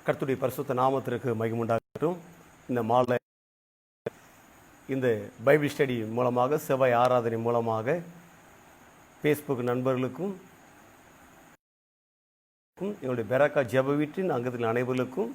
கர்த்தருடைய பரிசுத்த நாமத்திற்கு மகிமுண்டாகட்டும். இந்த மாலை இந்த பைபிள் ஸ்டடி மூலமாக, செவ்வாய் ஆராதனை மூலமாக ஃபேஸ்புக் நண்பர்களுக்கும் என்னுடைய பெராக்கா ஜெப வீட்டின் அங்கத்தில் அனைவர்களுக்கும்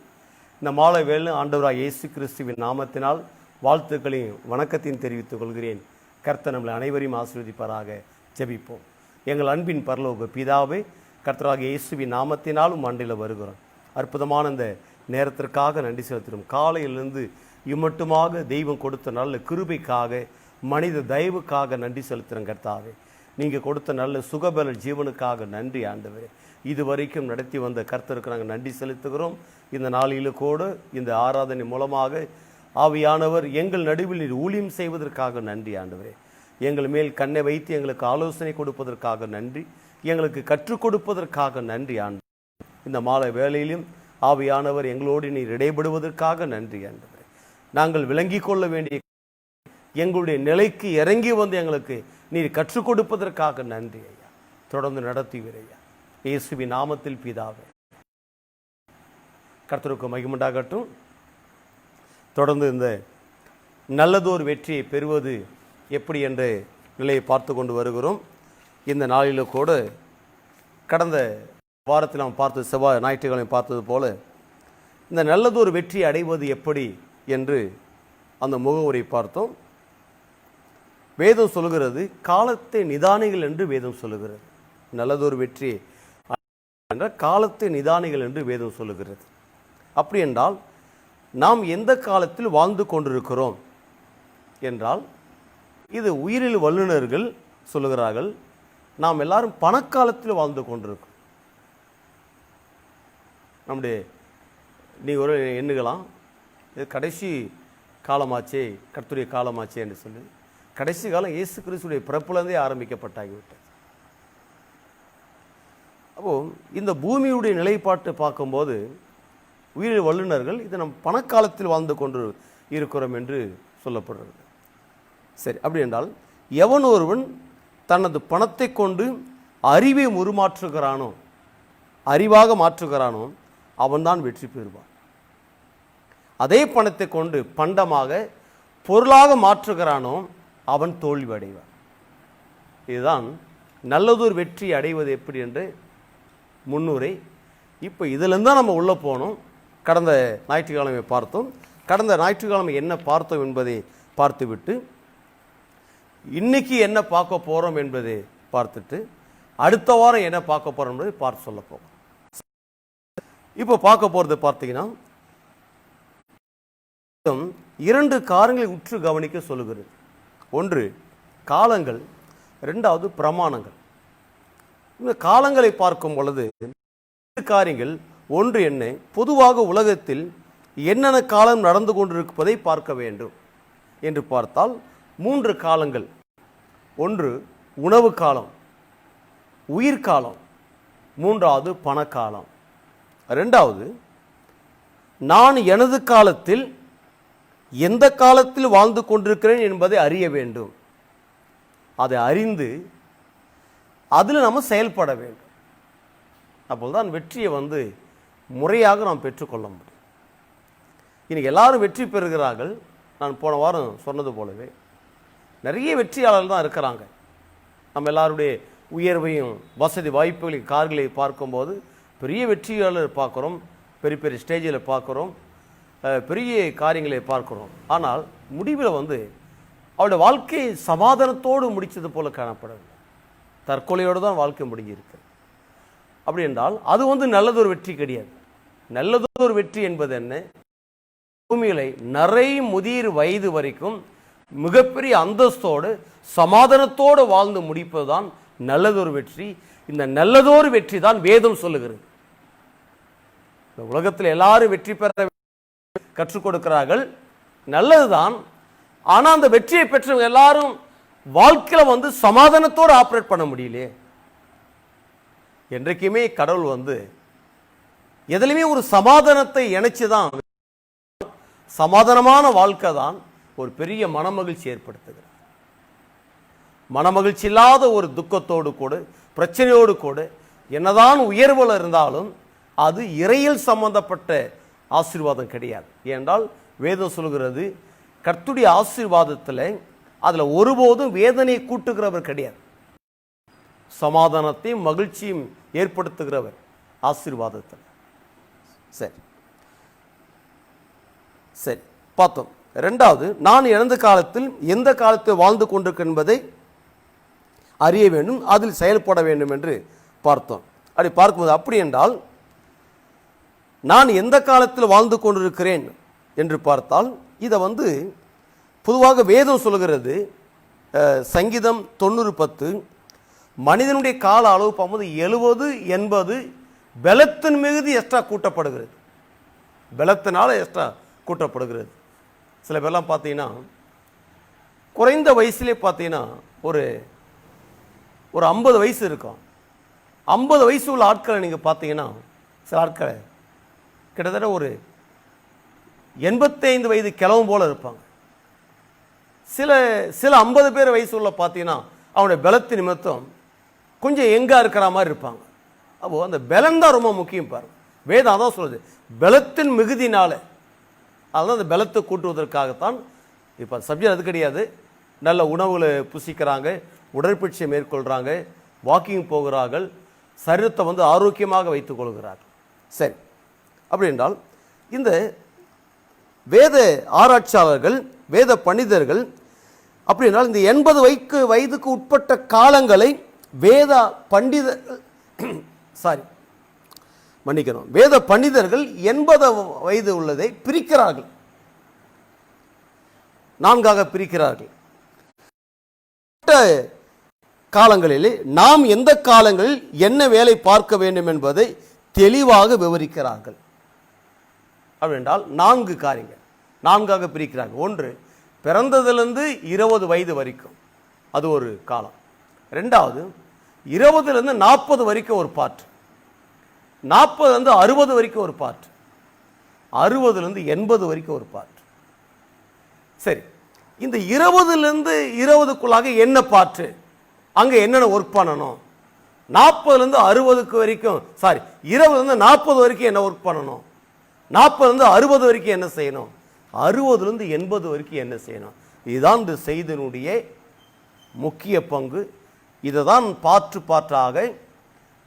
இந்த மாலை வேளை ஆண்டவராக இயேசு கிறிஸ்துவின் நாமத்தினால் வாழ்த்துக்களையும் வணக்கத்தையும் தெரிவித்துக் கொள்கிறேன். கர்த்தர் நம்மளை அனைவரையும் ஆசீர்வதிப்பாராக. ஜெபிப்போம். எங்கள் அன்பின் பரலோக பிதாவே, கர்த்தராக இயேசுவின் நாமத்தினாலும் மண்டையில் வருகிறோம். அற்புதமான இந்த நேரத்திற்காக நன்றி செலுத்துகிறோம். காலையிலிருந்து இம்மட்டுமாக தெய்வம் கொடுத்த நல்ல கிருபைக்காக, மனித தயவுக்காக நன்றி செலுத்துகிறோம். கர்த்தாவே, நீங்கள் கொடுத்த நல்ல சுகபல ஜீவனுக்காக நன்றி ஆண்டவரே. இதுவரைக்கும் நடத்தி வந்த கர்த்தருக்கு நாங்கள் நன்றி செலுத்துகிறோம். இந்த நாளில் கூட இந்த ஆராதனை மூலமாக ஆவியானவர் எங்கள் நடுவில் நீர் ஊழியம் செய்வதற்காக நன்றி ஆண்டவரே. எங்கள் மேல் கண்ணை வைத்து எங்களுக்கு ஆலோசனை கொடுப்பதற்காக நன்றி, எங்களுக்கு கற்றுக் கொடுப்பதற்காக நன்றி ஆண்டவர். இந்த மாலை வேளையிலும் ஆவியானவர் எங்களோடு நீர் இடைபடுவதற்காக நன்றி ஆண்டவரே. நாங்கள் விளங்கி கொள்ள வேண்டிய எங்களுடைய நிலைக்கு இறங்கி வந்து எங்களுக்கு நீர் கற்றுக் கொடுப்பதற்காக நன்றி ஐயா. தொடர்ந்து நடத்துவீர் ஐயா. இயேசுவின் நாமத்தில் பிதாவே. கர்த்தருக்கு மகிமுண்டாகட்டும். தொடர்ந்து இந்த நல்லதோர் வெற்றியை பெறுவது எப்படி என்ற நிலையை பார்த்து கொண்டு வருகிறோம். இந்த நாளில் கூட கடந்த வாரத்தில் நாம் பார்த்தது, செவ்வாய் ஞாயிற்றுக்கிழமை பார்த்தது போல, இந்த நல்லதொரு வெற்றி அடைவது எப்படி என்று அந்த முகவுரை பார்த்தோம். வேதம் சொல்லுகிறது காலத்தை நிதானிகள் என்று வேதம் சொல்லுகிறது. நல்லதொரு வெற்றி என்ற காலத்தை நிதானிகள் என்று வேதம் சொல்லுகிறது. அப்படி என்றால் நாம் எந்த காலத்தில் வாழ்ந்து கொண்டிருக்கிறோம் என்றால், இது உயிரியல் வல்லுநர்கள் சொல்லுகிறார்கள், நாம் எல்லாரும் பணக்காலத்தில் வாழ்ந்து கொண்டிருக்கிறோம். நம்முடைய நீங்கள் ஒரு எண்ணுகலாம், இது கடைசி காலமாச்சே, கர்த்தருடைய காலமாச்சே என்று சொல்லி. கடைசி காலம் இயேசு கிறிஸ்துடைய பிறப்புலேருந்தே ஆரம்பிக்கப்பட்டாகிவிட்டது. அப்போது இந்த பூமியுடைய நிலைப்பாட்டை பார்க்கும்போது உயிர் வல்லுநர்கள் இது நம் பணக்காலத்தில் வாழ்ந்து கொண்டு இருக்கிறோம் என்று சொல்லப்படுறது. சரி, அப்படி என்றால் எவன் ஒருவன் தனது பணத்தை கொண்டு அறிவை உருமாற்றுகிறானோ, அறிவாக மாற்றுகிறானோ, அவன்தான் வெற்றி பெறுவான். அதே பணத்தை கொண்டு பண்டமாக பொருளாக மாற்றுகிறானோ அவன் தோல்வி அடைவான். இதுதான் நல்லதொரு வெற்றி அடைவது எப்படி என்று முன்னுரை. இப்போ இதிலிருந்து தான் நம்ம உள்ளே போனோம். கடந்த ஞாயிற்றுக்கிழமை பார்த்தோம். கடந்த ஞாயிற்றுக்கிழமை என்ன பார்த்தோம் என்பதை பார்த்துவிட்டு இன்னைக்கு என்ன பார்க்க போகிறோம் என்பதை பார்த்துட்டு அடுத்த வாரம் என்ன பார்க்க போகிறோம் என்பதை பார்த்து சொல்ல போகிறோம். இப்போ பார்க்க போகிறது பார்த்தீங்கன்னா, இரண்டு காரியங்களை உற்று கவனிக்க சொல்லுகிறது. ஒன்று காலங்கள், இரண்டாவது பிரமாணங்கள். இந்த காலங்களை பார்க்கும் பொழுது காரியங்கள், ஒன்று என்ன, பொதுவாக உலகத்தில் என்னென்ன காலம் நடந்து கொண்டிருப்பதை பார்க்க வேண்டும் என்று பார்த்தால் 3 காலங்கள். ஒன்று உணவு காலம், உயிர் காலம், மூன்றாவது பணக்காலம். ரெண்டாவது, நான் எனது காலத்தில் எந்த காலத்தில் வாழ்ந்து கொண்டிருக்கிறேன் என்பதை அறிய வேண்டும். அதை அறிந்து அதில் நம்ம செயல்பட வேண்டும். அப்போதுதான் வெற்றியை முறையாக நாம் பெற்றுக்கொள்ள முடியும். இன்னைக்கு எல்லாரும் வெற்றி பெறுகிறார்கள். நான் போன வாரம் சொன்னது போலவே நிறைய வெற்றியாளர்கள் தான் இருக்கிறாங்க. நம்ம எல்லாருடைய உயர்வையும் வசதி வாய்ப்புகளையும் கார்களை பார்க்கும்போது பெரிய வெற்றியாளர் பார்க்குறோம், பெரிய பெரிய ஸ்டேஜில் பார்க்குறோம், பெரிய காரியங்களை பார்க்குறோம். ஆனால் முடிவில் அவருடைய வாழ்க்கை சமாதானத்தோடு முடித்தது போல காணப்படவில்லை. தற்கொலையோடு தான் வாழ்க்கை முடிஞ்சிருக்கு. அப்படி என்றால் அது நல்லதொரு வெற்றி கிடையாது. நல்லதொரு வெற்றி என்பது என்ன, பூமியில நிறை முதிர் வயது வரைக்கும் மிகப்பெரிய அந்தஸ்தோடு சமாதானத்தோடு வாழ்ந்து முடிப்பதுதான் நல்லதொரு வெற்றி. இந்த நல்லதொரு வெற்றி தான் வேதம் சொல்லுகிறது. இந்த உலகத்தில் எல்லாரும் வெற்றி பெற கற்றுக் கொடுக்கிறார்கள், நல்லதுதான். ஆனால் அந்த வெற்றியை பெற்றவங்க எல்லாரும் வாழ்க்கையில் சமாதானத்தோடு ஆப்ரேட் பண்ண முடியலையே. என்றைக்குமே கடவுள் எதிலுமே ஒரு சமாதானத்தை இணைச்சுதான், சமாதானமான வாழ்க்கை தான் ஒரு பெரிய மனமகிழ்ச்சி ஏற்படுத்துகிறார். மனமகிழ்ச்சி இல்லாத ஒரு துக்கத்தோடு கூட, பிரச்சனையோடு கூட என்னதான் உயர்வுல இருந்தாலும் அது இறையில் சம்பந்தப்பட்ட ஆசீர்வாதம் கிடையாது. ஏனென்றால் வேதம் சொல்கிறது கர்த்தருடைய ஆசீர்வாதத்தில் அதில் ஒருபோதும் வேதனையை கூட்டுகிறவர் கிடையாது. சமாதானத்தையும் மகிழ்ச்சியும் ஏற்படுத்துகிறவர் ஆசீர்வாதத்தில். சரி சரி பார்த்தோம். ரெண்டாவது, நான் இறந்த காலத்தில் எந்த காலத்தில் வாழ்ந்து கொண்டிருக்க என்பதை அறிய வேண்டும், அதில் செயல்பட வேண்டும் என்று பார்த்தோம். அப்படி பார்க்கும்போது அப்படி என்றால் நான் எந்த காலத்தில் வாழ்ந்து கொண்டிருக்கிறேன் என்று பார்த்தால் இதை பொதுவாக வேதம் சொல்கிறது. சங்கீதம் 90:10 மனிதனுடைய கால அளவு பார்க்கும்போது 70 80 பலத்தின் மிகுதி எக்ஸ்ட்ரா கூட்டப்படுகிறது. பலத்தினால எக்ஸ்ட்ரா கூட்டப்படுகிறது. சில பேர்லாம் பார்த்தீங்கன்னா குறைந்த வயசுலேயே பார்த்தீங்கன்னா ஒரு 50 வயசு இருக்கும். 50 வயசு உள்ள ஆட்களை நீங்கள் பார்த்தீங்கன்னா சில ஆட்களை கிட்டத்தட்ட ஒரு 85 வயது கிழவும் போல இருப்பாங்க. சில 50 பேர் வயசு உள்ள பார்த்தீங்கன்னா அவனுடைய பலத்து நிமித்தம் கொஞ்சம் எங்கா இருக்கிற மாதிரி இருப்பாங்க. அப்போது அந்த பலம் தான் ரொம்ப முக்கியம். பாருங்க, வேதம் அதான் சொல்லுது, பலத்தின் மிகுதினால. அதனால் அந்த பலத்தை கூட்டுவதற்காகத்தான். இப்போ சப்ஜெக்ட் அது கிடையாது. நல்ல உணவுகளை புசிக்கிறாங்க, உடற்பயிற்சியை மேற்கொள்கிறாங்க, வாக்கிங் போகிறார்கள், சரீரத்தை ஆரோக்கியமாக வைத்துக் கொள்கிறார்கள். சரி, அப்படி என்றால் இந்த வேத ஆராய்ச்சியாளர்கள், வேத பண்டிதர்கள் அப்படி என்றால் இந்த 80 வயதுக்கு உட்பட்ட காலங்களை வேத பண்டிதர்கள் வேத பண்டிதர்கள் 80 வயது உள்ளதை பிரிக்கிறார்கள், 4ஆக பிரிக்கிறார்கள். காலங்களிலே நாம் எந்த காலங்களில் என்ன வேலை பார்க்க வேண்டும் என்பதை தெளிவாக விவரிக்கிறார்கள். அப்படின்றால் 4 காரியங்கள் 4ஆக பிரிக்கிறார்கள். ஒன்று, பிறந்ததிலிருந்து 20 வயது வரைக்கும் அது ஒரு காலம். ரெண்டாவது, 20லேருந்து 40 வரைக்கும் ஒரு பார்ட், 40லேருந்து 60 வரைக்கும் ஒரு பார்ட், 60லேருந்து 80 வரைக்கும் ஒரு பார்ட். சரி, இந்த 20லேருந்து 20க்குள்ளாக என்ன பார்ட், அங்கே என்னென்ன ஒர்க் பண்ணணும், 40லேருந்து 60 வரைக்கும் 20லேருந்து 40 வரைக்கும் என்ன ஒர்க் பண்ணணும், 40லேருந்து 60 வரைக்கும் என்ன செய்யணும், 60லேருந்து 80 வரைக்கும் என்ன செய்யணும். இதுதான் இந்த செய்தியினுடைய முக்கிய பங்கு. இதை தான் பாற்றாக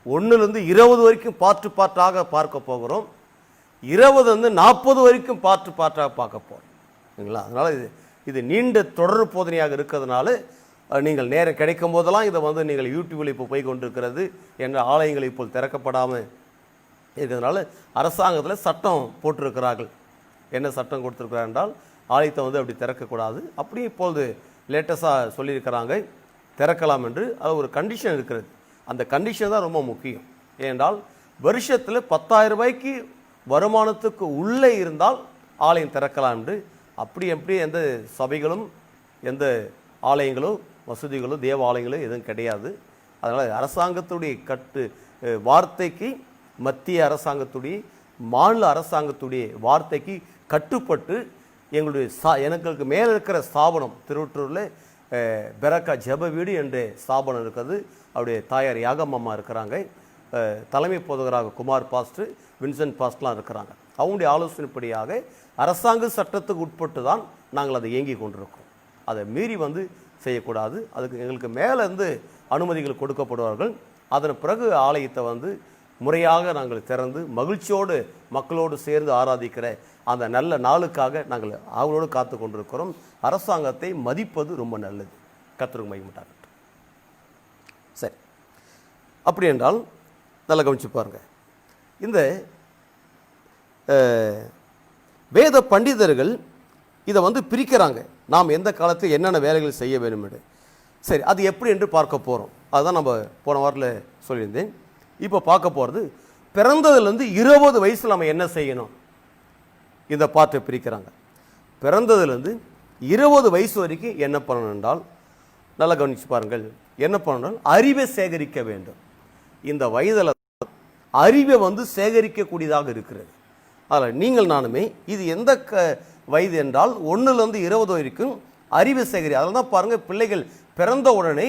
1லேருந்து 20 வரைக்கும் பாற்றாக பார்க்க போகிறோம். 20லேருந்து 40 வரைக்கும் பாற்றாக பார்க்க போகிறோம். சரிங்களா? அதனால் இது நீண்ட தொடர் போதனையாக இருக்கிறதுனால நீங்கள் நேரம் கிடைக்கும் போதெல்லாம் இதை நீங்கள் யூடியூபில் இப்போ போய் கொண்டிருக்கிறது என்ற ஆலயங்கள் இப்போ திறக்கப்படாமல் இருக்கிறதுனால அரசாங்கத்தில் சட்டம் போட்டிருக்கிறார்கள். என்ன சட்டம் கொடுத்துருக்கிறார் என்றால் ஆலயத்தை அப்படி திறக்கக்கூடாது. அப்படி இப்பொழுது லேட்டஸ்டாக சொல்லியிருக்கிறாங்க திறக்கலாம் என்று. அது ஒரு கண்டிஷன் இருக்கிறது. அந்த கண்டிஷன் தான் ரொம்ப முக்கியம். ஏனென்றால் வருஷத்தில் 10,000 ரூபாய்க்கு வருமானத்துக்கு உள்ளே இருந்தால் ஆலயம் திறக்கலாம் என்று. அப்படி எந்த சபைகளும் எந்த ஆலயங்களும் மசூதிகளும் தேவாலயங்களும் எதுவும் கிடையாது. அதனால் அரசாங்கத்துடைய வார்த்தைக்கு, மத்திய அரசாங்கத்துடைய மாநில அரசாங்கத்துடைய வார்த்தைக்கு கட்டுப்பட்டு எங்களுடைய எனக்கு மேலே இருக்கிற ஸ்தாபனம் திருவொற்றூரில் பெரக்கா ஜெப வீடு என்ற ஸ்தாபனம் இருக்கிறது. அவருடைய தாயார் யாகம்மா இருக்கிறாங்க. தலைமை போதகராக குமார் பாஸ்டர், வின்சென்ட் பாஸ்டர்லாம் இருக்கிறாங்க. அவங்களுடைய ஆலோசனைப்படியாக அரசாங்க சட்டத்துக்கு உட்பட்டு தான் நாங்கள் அதை இயங்கி கொண்டிருக்கோம். அதை மீறி செய்யக்கூடாது. அதுக்கு எங்களுக்கு மேலேருந்து அனுமதிகள் கொடுக்கப்படுவார்கள். அதன் பிறகு ஆலயத்தை முறையாக நாங்கள் திறந்து மகிழ்ச்சியோடு மக்களோடு சேர்ந்து ஆராதிக்கிற அந்த நல்ல நாளுக்காக நாங்கள் அவங்களோடு காத்து கொண்டிருக்கிறோம். அரசாங்கத்தை மதிப்பது ரொம்ப நல்லது. கர்த்தருக்கு மகிமையுண்டாகட்டும். சரி, அப்படி என்றால் நல்லா கவனிச்சு பாருங்க. இந்த வேத பண்டிதர்கள் இதை பிரிக்கிறாங்க. நாம் எந்த காலத்தில் என்னென்ன வேலைகள் செய்ய வேண்டும் என்று. சரி, அது எப்படி என்று பார்க்க போகிறோம். அதுதான் நம்ம போன வாரத்தில் சொல்லியிருந்தேன். இப்போ பார்க்க போகிறது பிறந்ததுலேருந்து 20 வயசில் நம்ம என்ன செய்யணும். இந்த பாட்டை பிரிக்கிறாங்க. பிறந்ததுலேருந்து 20 வயசு வரைக்கும் என்ன பண்ணணும் என்றால் நல்லா கவனிச்சு பாருங்கள். என்ன பண்ணணும், அறிவை சேகரிக்க வேண்டும். இந்த வயதில் அறிவை சேகரிக்கக்கூடியதாக இருக்கிறது. அதில் நீங்கள் நானுமே இது எந்த வயது என்றால் 1லேருந்து 20 வரைக்கும் அறிவை சேகரி. அதில் தான் பாருங்கள், பிள்ளைகள் பிறந்த உடனே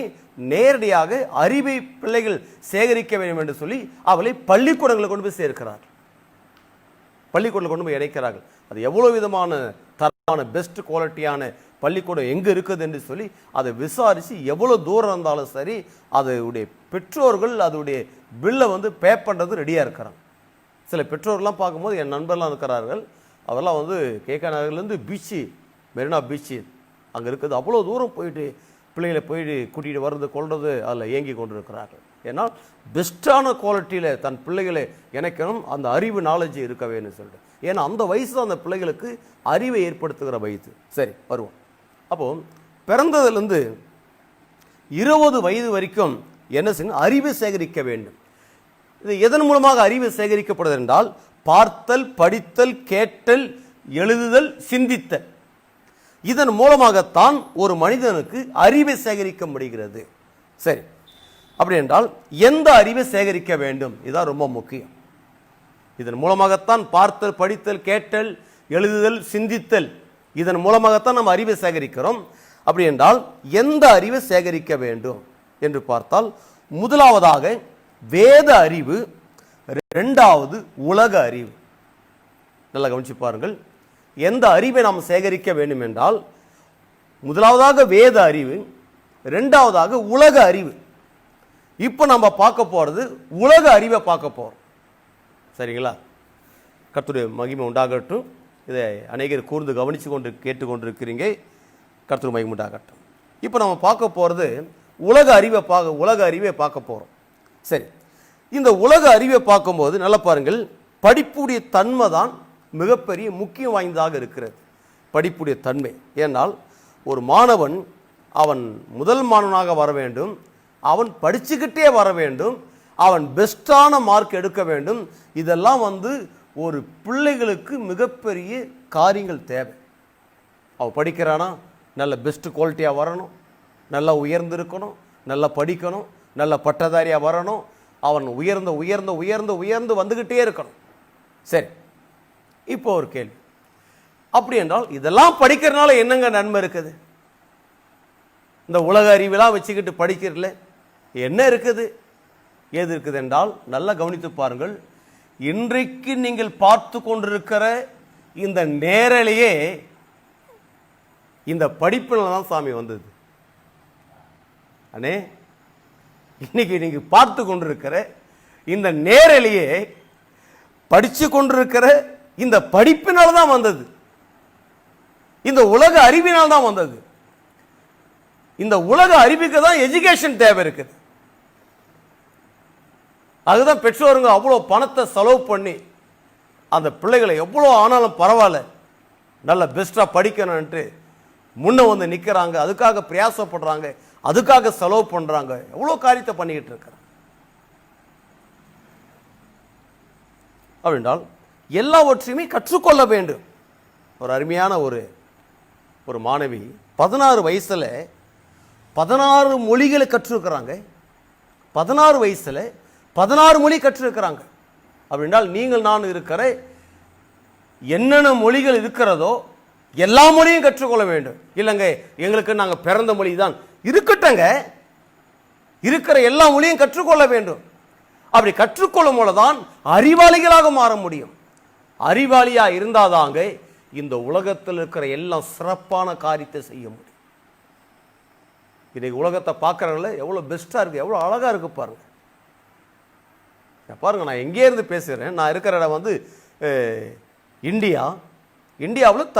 நேரடியாக அறிவை பிள்ளைகள் சேகரிக்க வேண்டும் என்று சொல்லி அவளை பள்ளிக்கூடங்களை கொண்டு போய் சேர்க்கிறார். பள்ளிக்கூடத்தில் கொண்டு போய் இணைக்கிறார்கள். அது எவ்வளோ விதமான தரமான பெஸ்ட் குவாலிட்டியான பள்ளிக்கூடம் எங்கே இருக்குது என்று சொல்லி அதை விசாரித்து எவ்வளோ தூரம் இருந்தாலும் சரி அதோடைய பெற்றோர்கள் அதோடைய பில்லை வந்து பே பண்ணுறது ரெடியாக இருக்கிறாங்க. சில பெற்றோர்கள்லாம் பார்க்கும்போது என் நண்பர்லாம் இருக்கிறார்கள், அதெல்லாம் வந்து கேகே நகர்லேருந்து பீச்சு, மெரினா பீச்சு அங்கே இருக்குது, அவ்வளோ தூரம் போயிட்டு பிள்ளைகளை போயிட்டு கூட்டிகிட்டு வர்றது கொள்வது அதில் இயங்கி கொண்டு இருக்கிறார்கள். ஏன்னா பெஸ்ட்டான குவாலிட்டியில் தன் பிள்ளைகளை இணைக்கணும், அந்த அறிவு நாலேஜ் இருக்க வேணும்னு சொல்லிட்டு. ஏன்னா அந்த வயசு தான் அந்த பிள்ளைகளுக்கு அறிவை ஏற்படுத்துகிற வயசு. சரி வருவோம். அப்போது பிறந்ததுலேருந்து 20 வயது வரைக்கும் என்ன செய்யணும்? அறிவை சேகரிக்க வேண்டும். இது எதன் மூலமாக அறிவு சேகரிக்கப்படுது என்றால் பார்த்தல், படித்தல், கேட்டல், எழுதுதல், சிந்தித்தல். இதன் மூலமாகத்தான் ஒரு மனிதனுக்கு அறிவை சேகரிக்க முடிகிறது. சரி, அப்படி என்றால் எந்த அறிவை சேகரிக்க வேண்டும்? இதுதான் ரொம்ப முக்கியம். இதன் மூலமாகத்தான் பார்த்தல், படித்தல், கேட்டல், எழுதுதல், சிந்தித்தல், இதன் மூலமாகத்தான் நம்ம அறிவை சேகரிக்கிறோம். அப்படி என்றால் எந்த அறிவை சேகரிக்க வேண்டும் என்று பார்த்தால் முதலாவதாக வேத அறிவு, இரண்டாவது உலக அறிவு. நல்லா கவனிச்சு பாருங்கள். எந்த அறிவை நாம் சேகரிக்க வேண்டும் என்றால் முதலாவதாக வேத அறிவு, இரண்டாவதாக உலக அறிவு. இப்போ நம்ம பார்க்க போகிறது உலக அறிவை பார்க்க போகிறோம். சரிங்களா? கர்த்தருடைய மகிமை உண்டாகட்டும். இதை அநேகர் கூர்ந்து கவனித்து கொண்டு கேட்டுக்கொண்டிருக்கிறீங்க. கர்த்தருடைய மகிமை உண்டாகட்டும். இப்போ நம்ம பார்க்க போகிறது உலக அறிவை பார்க்க போகிறோம். சரி, இந்த உலக அறிவை பார்க்கும்போது நல்லா பாருங்கள், படிப்புடைய தன்மை தான் மிகப்பெரிய முக்கியம் வாய்ந்ததாக இருக்கிறது. படிப்புடைய தன்மை. ஏனால் ஒரு மாணவன் அவன் முதல் மாணவனாக வர வேண்டும், அவன் படிச்சுக்கிட்டே வர வேண்டும், அவன் பெஸ்டான மார்க் எடுக்க வேண்டும். இதெல்லாம் வந்து ஒரு பிள்ளைகளுக்கு மிகப்பெரிய காரியங்கள் தேவை. அவன் படிக்கிறானா நல்ல பெஸ்ட் குவாலிட்டியாக வரணும், நல்லா உயர்ந்திருக்கணும், நல்லா படிக்கணும், நல்ல பட்டதாரியாக வரணும், அவன் உயர்ந்து உயர்ந்து உயர்ந்து உயர்ந்து வந்துக்கிட்டே இருக்கணும். சரி, இப்போ ஒரு கேள்வி. அப்படி என்றால் இதெல்லாம் படிக்கிறதுனால என்னங்க நன்மை இருக்குது? இந்த உலக அறிவெல்லாம் வச்சுக்கிட்டு படிக்கிறதுல என்ன இருக்குது? ஏது இருக்குது என்றால் நல்லா கவனித்து பாருங்கள். இன்றைக்கு நீங்கள் பார்த்து கொண்டிருக்கிற இந்த நேரலையே இந்த படிப்பில் தான் சாமி வந்தது. அண்ணே, இன்னைக்கு நீங்க பார்த்து கொண்டிருக்கிற இந்த நேரலையே படிச்சு கொண்டிருக்கிற இந்த படிப்பினால் தான் வந்தது, இந்த உலக அறிவினால் தான் வந்தது. இந்த உலக அறிவுக்கு தான் எஜுகேஷன் தேவை இருக்குது. அதுதான் பெற்றோருங்க அவ்வளோ பணத்தை செலவு பண்ணி அந்த பிள்ளைகளை எவ்வளோ ஆனாலும் பரவாயில்ல நல்ல பெஸ்ட்டாக படிக்கணும்ன்ட்டு முன்ன வந்து நிற்கிறாங்க, அதுக்காக பிரயாசப்படுறாங்க, அதுக்காக செலவு பண்ணுறாங்க, எவ்வளோ காரியத்தை பண்ணிக்கிட்டு இருக்கிறாங்க. அப்படின்றால் எல்லாவற்றையுமே கற்றுக்கொள்ள வேண்டும். ஒரு அருமையான ஒரு மாணவி 16 வயசில் 16 மொழிகளை கற்றுருக்கிறாங்க. 16 வயசில் 16 மொழி கற்றிருக்கிறாங்க. அப்படின்றால் நீங்கள் நான் இருக்கிற என்னென்ன மொழிகள் இருக்கிறதோ எல்லா மொழியும் கற்றுக்கொள்ள வேண்டும். இல்லைங்க எங்களுக்கு நாங்கள் பிறந்த மொழி தான் இருக்கட்டங்க, இருக்கிற எல்லா மொழியும் கற்றுக்கொள்ள வேண்டும். அப்படி கற்றுக்கொள்ளும் போதுதான் அறிவாளிகளாக மாற முடியும். அறிவாளியா இருந்தாதாங்க இந்த உலகத்தில் இருக்கிற எல்லாம் சிறப்பான காரியத்தை செய்ய முடியும். இன்னைக்கு உலகத்தை பார்க்கறவங்கள எவ்வளோ பெஸ்ட்டாக இருக்குது, எவ்வளோ அழகாக இருக்கு பாருங்க. பாருங்க, நான் எங்கே இருந்து பேசுகிறேன். நான் இருக்கிற இடம் வந்து இந்தியாவில்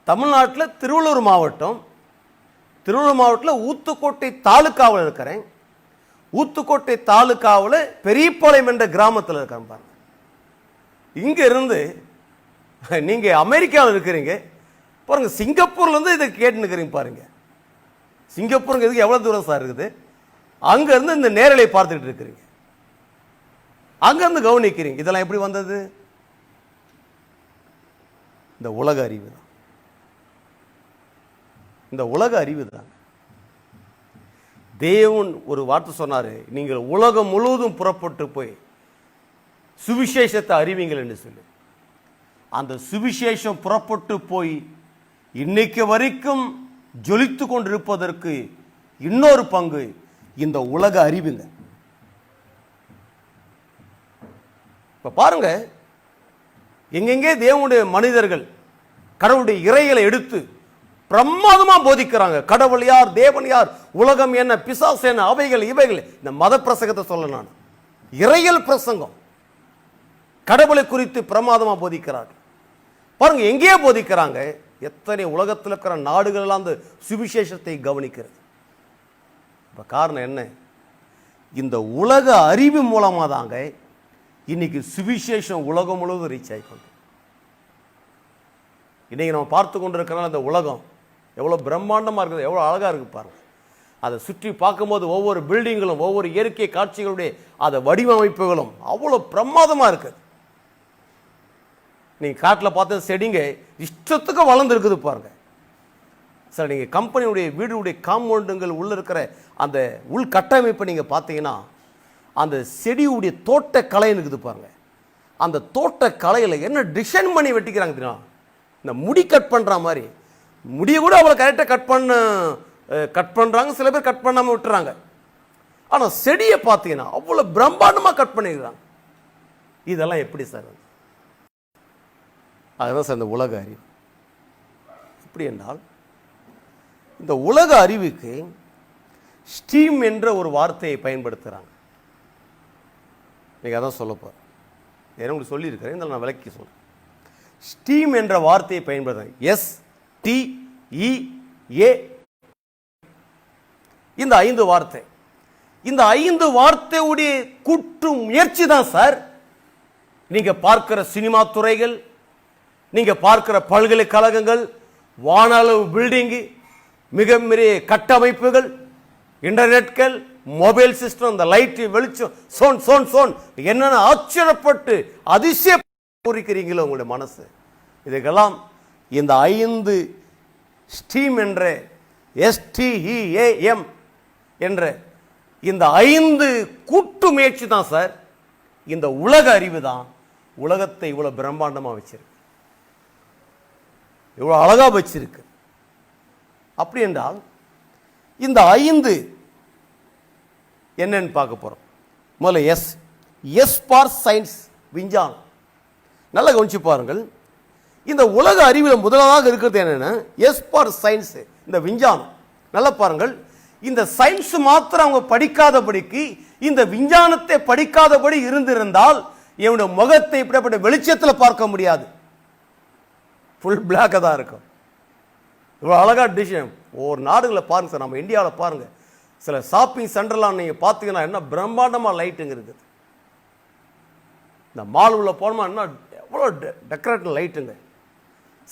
தமிழ்நாட்டில் திருவள்ளூர் மாவட்டத்தில் ஊத்துக்கோட்டை தாலுக்காவில் இருக்கிறேன். ஊத்துக்கோட்டை தாலுக்காவில் பெரியபாளையம் என்ற கிராமத்தில் இருக்கிறேன் பாருங்க. இங்க இருந்து நீங்க அமெரிக்காவில் இருக்கிறீங்க பாருங்க, சிங்கப்பூர்ல இருந்து இதை கேட்டு இருக்கிறீங்க பாருங்க. சிங்கப்பூருக்கு இதுக்கு எவ்வளவு தூரம் சார் இருக்குது? அங்க இருந்து இந்த நேரலை பார்த்துட்டு இருக்கிறீங்க, அங்க இருந்து கவனிக்கிறீங்க. இதெல்லாம் எப்படி வந்தது? இந்த உலக அறிவு தான். இந்த உலக அறிவு தான். தேவன் ஒரு வார்த்தை சொன்னாரு, நீங்கள் உலகம் முழுவதும் புறப்பட்டு போய் சுவிசேஷத்தை அறிவிங்கள் என்று சொல்லி. அந்த சுவிசேஷம் புறப்பட்டு போய் இன்னைக்கு வரைக்கும் ஜொலித்து கொண்டிருப்பதற்கு இன்னொரு பங்கு இந்த உலக அறிவுங்க. இப்ப பாருங்க, எங்கெங்கே தேவனுடைய மனிதர்கள் கடவுளுடைய இறைகளை எடுத்து பிரமாதமா போதிக்கிறாங்க. கடவுள் யார், தேவன் யார், உலகம் என்ன, பிசாசு என்ன, அவைகள் இவைகள். இந்த மத பிரசங்கத்தை சொல்ல நான் இறையல் பிரசங்கம், கடவுளை குறித்து பிரமாதமா போதிக்கிறார்கள். பாருங்க எங்கேயே போதிக்கிறாங்க. எத்தனை உலகத்தில் இருக்கிற நாடுகள் எல்லாம் அந்த சுவிசேஷத்தை கவனிக்கிறது. இப்ப காரணம் என்ன? இந்த உலக அறிவு மூலமா தாங்க இன்னைக்கு சுவிசேஷம் உலகம் முழுவதும் ரீச் ஆகிக்கொண்டு. இன்னைக்கு நம்ம பார்த்து கொண்டிருக்கிற அந்த உலகம் எவ்வளவு பிரம்மாண்டமா இருக்குது, எவ்வளவு அழகா இருக்கு பாருங்க. அதை சுற்றி பார்க்கும்போது ஒவ்வொரு பில்டிங்களும் ஒவ்வொரு இயற்கை காட்சிகளுடைய அந்த வடிவமைப்புகளும் அவ்வளவு பிரமாதமா இருக்குது. நீங்க காட்டில் பார்த்த செடிங்க இஷ்டத்துக்கு வளர்ந்து இருக்குது பாருங்க. சார் நீங்க கம்பெனியுடைய வீடுடைய காம்பவுண்டுங்கள் உள்ள இருக்கிற அந்த உள்கட்டமைப்பை நீங்க பார்த்தீங்கன்னா அந்த செடியுடைய தோட்டக்கலை இருக்குது பாருங்க. அந்த தோட்டக்கலையில் என்ன டிசைன் பண்ணி வெட்டிக்கிறாங்க தெரியுமா? இந்த முடி கட் பண்ற மாதிரி முடியை கூட அவ்வளோ கரெக்டாக கட் பண்றாங்க. சில பேர் கட் பண்ணாம விட்டுறாங்க. ஆனா செடியை பார்த்தீங்கன்னா அவ்வளவு பிரம்மாண்டமா கட் பண்ணிக்கிறாங்க. இதெல்லாம் எப்படி சார்? அதுதான் சார் இந்த உலக அறிவு. எப்படி என்றால் இந்த உலக அறிவுக்கு ஸ்டீம் என்ற ஒரு வார்த்தையை பயன்படுத்துகிறாங்க. நீங்கள் அதான் சொல்ல போகிறேன். ஏன்னா உங்களுக்கு சொல்லியிருக்கிறேன், இருந்தாலும் நான் விளக்கி சொல்கிறேன். ஸ்டீம் என்ற வார்த்தையை பயன்படுத்துகிறாங்க. STEA. இந்த 5 வார்த்தை, இந்த 5 வார்த்தையுடைய கூட்டு முயற்சி தான் சார் நீங்க பார்க்கிற சினிமா துறைகள், நீங்க பார்க்கிற பல்கலைக்கழகங்கள், வானளவு பில்டிங், மிக பெரிய கட்டமைப்புகள், இன்டர்நெட்கள், மொபைல் சிஸ்டம், இந்த லைட் வெளிச்சம், சோன் சோன் சோன் என்னென்ன ஆச்சரியப்பட்டு அதிசய பூரிக்கிறீங்களோ உங்களுடைய மனசு. இதுக்கெல்லாம் இந்த 5 ஸ்டீம் என்ற STEAM என்ற இந்த 5 கூட்டு முயற்சி தான் சார் இந்த உலக அறிவு தான் உலகத்தை இவ்வளவு பிரம்மாண்டமா வச்சிருக்கு, இவ்வளவு அழகா வச்சிருக்கு. அப்படி என்றால் இந்த 5 என்னன்னு பார்க்க போறோம். முதல்ல எஸ் ஃபார் சயின்ஸ், விஞ்ஞானம். நல்லா கவனிச்சு பாருங்கள். இந்த உலக அறிவில் முதலாக இருக்கிறது என்னன்னா எஸ் ஃபார் சயின்ஸ், இந்த விஞ்ஞானம். நல்லா பாருங்கள். இந்த சயின்ஸ் மாத்திரம் அவங்க படிக்காதபடிக்கு, இந்த விஞ்ஞானத்தை படிக்காதபடி இருந்திருந்தால் இவனுடைய முகத்தை இப்படிப்பட்ட வெளிச்சத்தில் பார்க்க முடியாது. ஃபுல் பிளாக் தான் இருக்கும். இவ்வளோ அழகா டிசைன். ஒவ்வொரு நாடுகளை பாருங்க சார், நம்ம இந்தியாவில் பாருங்க, சில ஷாப்பிங் சென்டர்லாம் நீங்க பார்த்தீங்கன்னா என்ன பிரம்மாண்டமா லைட்டுங்க இருக்குது. இந்த மால் உள்ள போனோமா என்ன எவ்வளோ டெக்கரேட் லைட்டுங்க.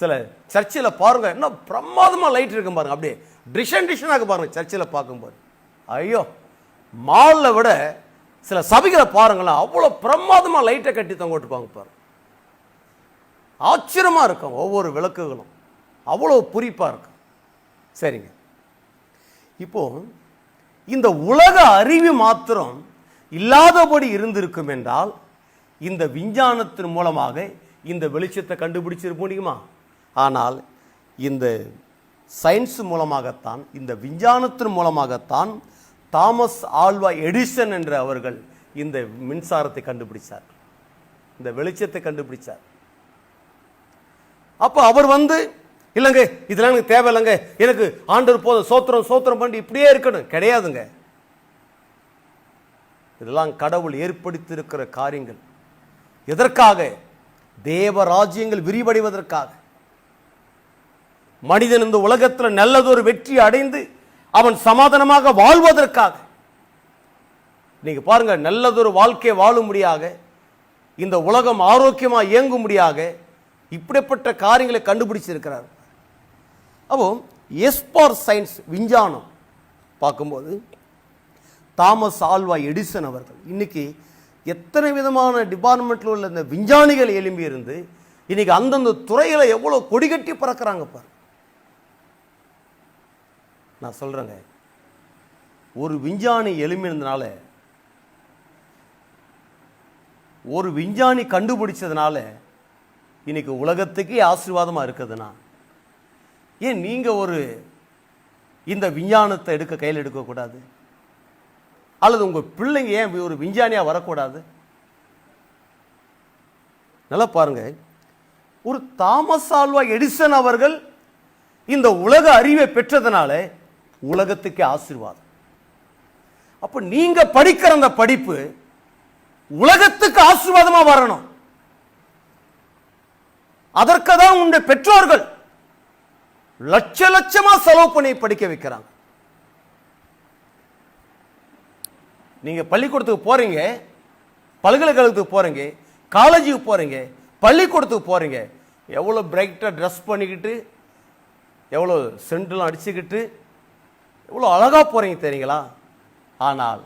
சில சர்ச்சில் பாருங்க என்ன பிரமாதமா லைட் இருக்கு பாருங்க, அப்படியே டிசைனாக பாருங்க சர்ச்சில் பார்க்கும்போது. ஐயோ, மாலில் விட சில சபைகளை பாருங்களேன், அவ்வளோ பிரமாதமா லைட்டை கட்டி தொங்க விட்டுப்பாங்க பாருங்க. ஆச்சரியமா இருக்கும். ஒவ்வொரு விளக்குகளும் அவ்வளவு குறிப்பா இருக்கும். சரிங்க, இப்போ இந்த உலக அறிவு மாத்திரம் இல்லாதபடி இருந்திருக்கும் என்றால் இந்த விஞ்ஞானத்தின் மூலமாக இந்த வெளிச்சத்தை கண்டுபிடிச்சிருக்க முடியுமா? ஆனால் இந்த சயின்ஸ் மூலமாகத்தான், இந்த விஞ்ஞானத்தின் மூலமாகத்தான் தாமஸ் ஆல்வா எடிசன் என்ற அவர்கள் இந்த மின்சாரத்தை கண்டுபிடிச்சார், இந்த வெளிச்சத்தை கண்டுபிடிச்சார். அப்ப அவர் இல்லைங்க இதெல்லாம் எனக்கு தேவையில்லைங்க, எனக்கு ஆண்டவர் போதும், சோத்திரம் சோத்திரம் பண்ணி இப்படியே இருக்கணும் கிடையாதுங்க. இதெல்லாம் கடவுள் ஏற்படுத்தி இருக்கிற காரியங்கள். எதற்காக? தேவ ராஜ்யங்கள் விரிவடைவதற்காக. மனிதன் இந்த உலகத்தில் நல்லதொரு வெற்றி அடைந்து அவன் சமாதானமாக வாழ்வதற்காக. நீங்க பாருங்க, நல்லதொரு வாழ்க்கை வாழும்படியாக, இந்த உலகம் ஆரோக்கியமா இயங்கும்படியாக இப்படிப்பட்ட காரியங்களை கண்டுபிடிச்சிருக்கிறார். அப்போ எஸ் ஃபார் சயின்ஸ், விஞ்ஞானம் பார்க்கும்போது தாமஸ் ஆல்வா எடிசன் அவர்கள் இன்னைக்கு எத்தனை விதமான டிபார்ட்மெண்ட்ல உள்ள இந்த விஞ்ஞானிகள் எழும்பி இருந்து இன்னைக்கு அந்தந்த துறையில எவ்வளவு கொடிகட்டி பறக்கிறாங்க பாரு. நான் சொல்றேங்க, ஒரு விஞ்ஞானி எழும்பினதுனால, ஒரு விஞ்ஞானி கண்டுபிடிச்சதுனால இன்னைக்கு உலகத்துக்கே ஆசீர்வாதமா இருக்குதுன்னா, ஏன் நீங்க இந்த விஞ்ஞானத்தை கையில் எடுக்கக்கூடாது? அல்லது உங்க பிள்ளைங்க ஏன் ஒரு விஞ்ஞானியா வரக்கூடாது? நல்லா பாருங்க, ஒரு தாமஸ் ஆல்வா எடிசன் அவர்கள் இந்த உலக அறிவை பெற்றதனால உலகத்துக்கு ஆசீர்வாதம். அப்ப நீங்க படிக்கிற அந்த படிப்பு உலகத்துக்கு ஆசீர்வாதமா வரணும். அதற்கு தான் உங்களுடைய பெற்றோர்கள் லட்ச லட்சமா செலவு பண்ணி படிக்க வைக்கிறாங்க. நீங்க பள்ளிக்கூடத்துக்கு போறீங்க, பல்கலைக்கழகத்துக்கு போறீங்க, காலேஜுக்கு போறீங்க, பள்ளிக்கூடத்துக்கு போறீங்க, எவ்வளவு பிரைட்டா ட்ரெஸ் பண்ணிக்கிட்டு, எவ்வளவு சென்ட்லாம் அடிச்சுக்கிட்டு, எவ்வளவு அழகா போறீங்க தெரியுங்களா? ஆனால்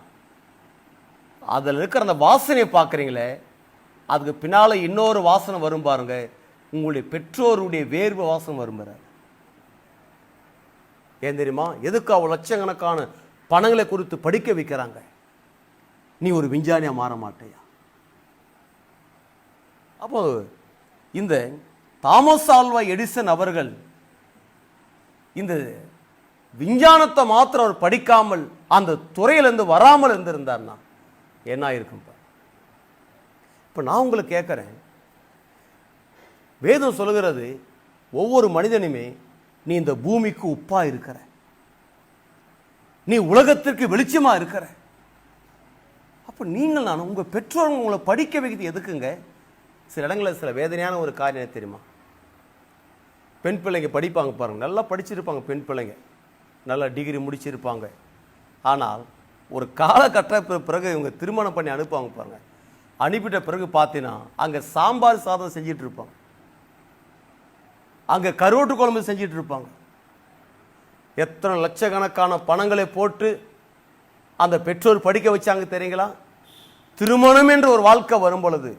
அதில் இருக்கிற அந்த வாசனையை பார்க்குறீங்களே, அதுக்கு பின்னால இன்னொரு வாசனை வரும் பாருங்க, உங்களுடைய பெற்றோருடைய வேர்வை வாசனை வரும். ஏன் தெரியுமா? எதுக்கு அவ்வளோ லட்சக்கணக்கான பணங்களை குறித்து படிக்க வைக்கிறாங்க? நீ ஒரு விஞ்ஞானியா மாற மாட்டேயா? அப்போ இந்த தாமஸ் ஆல்வா எடிசன் அவர்கள் இந்த விஞ்ஞானத்தை மாத்திரம் அவர் படிக்காமல் அந்த துறையிலிருந்து வராமல் இருந்திருந்தார்னா என்ன இருக்கும்? இப்ப நான் உங்களுக்கு கேட்கிறேன், வேதம் சொல்லுகிறது ஒவ்வொரு மனிதனுமே நீ இந்த பூமிக்கு உப்பா இருக்கிற, நீ உலகத்திற்கு வெளிச்சமா இருக்கிற. அப்ப நீங்கள் நான் உங்க பெற்றோர் உங்களை படிக்க வைக்கிறது எதுக்குங்க? சில இடங்களில் சில வேதனையான ஒரு காரியம் தெரியுமா? பெண் பிள்ளைங்க படிப்பாங்க பாருங்க, நல்லா படிச்சிருப்பாங்க பெண் பிள்ளைங்க, நல்லா டிகிரி முடிச்சிருப்பாங்க. ஆனால் ஒரு காலகட்ட பிறகு இவங்க திருமணம் பண்ணி அனுப்புவாங்க பாருங்க. அனுப்பிட்ட பிறகு பார்த்தீங்கன்னா அங்கே சாம்பார் சாதம் செஞ்சிட்டு இருப்பாங்க, அங்கே கருவாட்டு குழம்பு செஞ்சிட்டு இருப்பாங்க. எத்தனை லட்சக்கணக்கான பணங்களை போட்டு அந்த பெற்றோர் படிக்க வச்சாங்க தெரியுங்களா? திருமணம் என்ற ஒரு வாழ்க்கை வரும் பொழுது